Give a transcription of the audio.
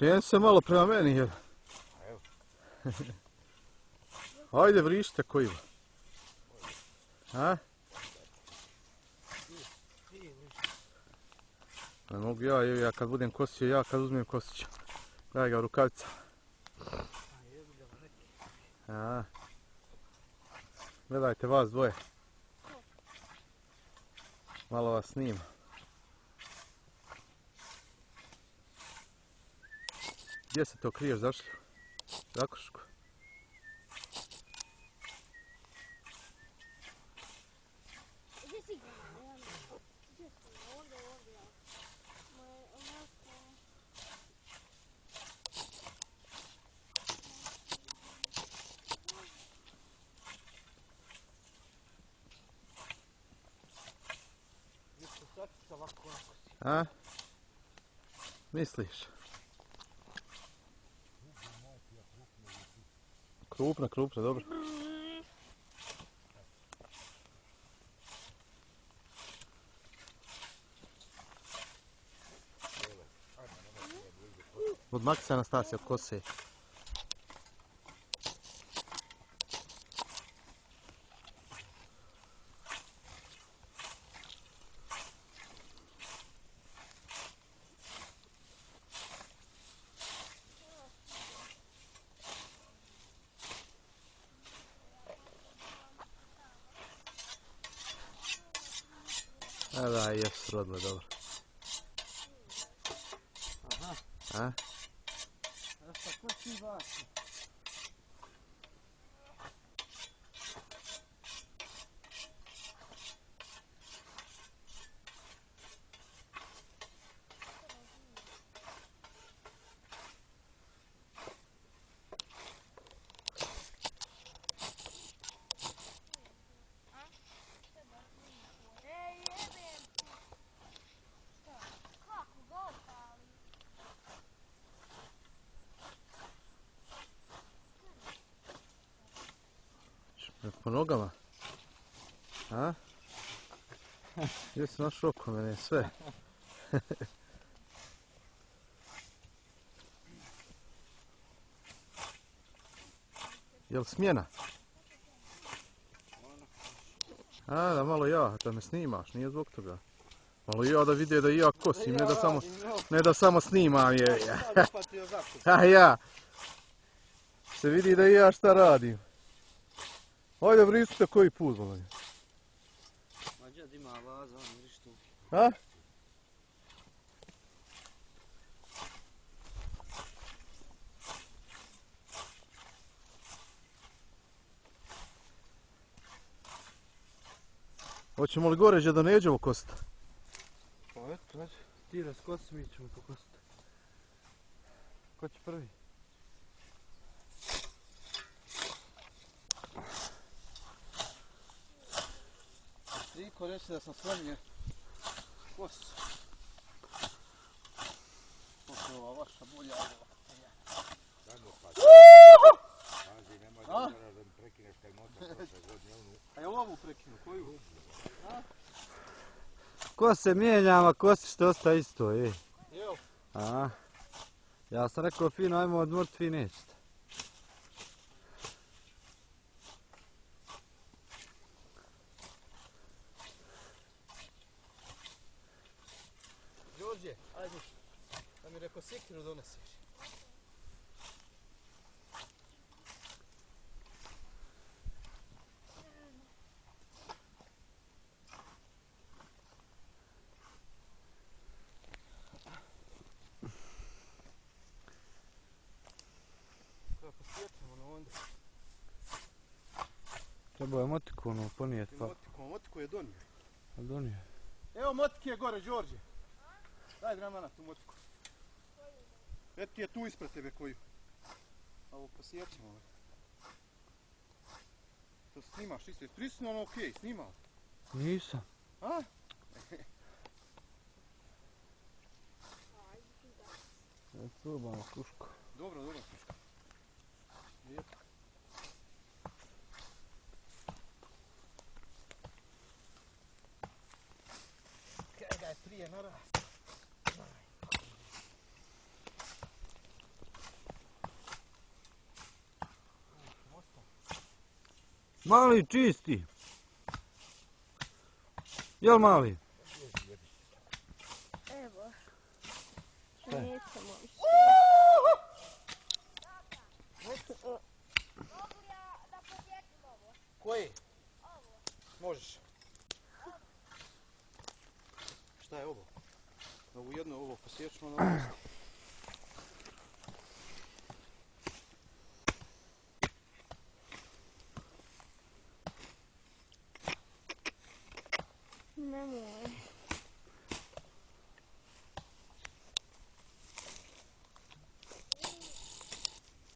Kreni se malo prema meni, jer... Evo. Ajde, vrište kojiva. A? Ne mogu ja kad budem kosio, ja kad uzmem kosiću. Daj ga u rukavica. A. Gledajte vas dvoje. Malo vas snima. Gdje se to kriješ, zašli? Zakošku. Gdje si ga? Gdje si ga? Ovdje. A? Misliš? Krupna, dobro. Odmaki se, Anastasija, od kose. Da, jesu rodile, dobro. Aha. A? Šta ko ti vas? Po nogama? A? Gdje si našao oko mene, sve? Jel smjena? A, da malo ja, da me snimaš, nije zbog toga. Malo ja da vide da i ja kosim, ne da samo snimam je. A ja. Se vidi da i ja šta radim. Ajde vristite koji put, volanje. Mađa da ima vaza, on vrištu. A? Hoćemo li goređe da neđemo kosta? Pa eto, ajde. Ti raskosi, mi ćemo pokositi. Ko će prvi? Niko reći da sam spremljen kosu. Pošto je ova vaša bolja. Samo pazi. Pazi, nemoj da moraš da mi prekineš kaj motor prošle godine onu. A je ovu prekinu, koju? Ko se mijenjam, a ko se što ostaje isto, ej. Evo. A? Ja sam rekao fino, ajmo odmrt, vi nećete. Đorđe, ajde. Da mi rekao sekiru doneseš. Kako sjećamo na onda? Treba je motiku ono ponijeti pa... Motiku je donio. A donio. Evo motike je gore, Đorđe. Daj Dramana tu motiku. Eto ti je tu ispred tebe koju. Ovo posjećamo. To snimaš isto. Prisutno ono okej, snimao. Nisam. A? Ja probam kušku. Dobro, kuška. Lijepo. Kaj ga je prije narast. Mali, čisti. Jel mali? Evo. Šta je? Nećemo više. Koji? Možeš. Šta je ovo? Ovu jedno ovo posjećamo na ovo isto. Nemoj.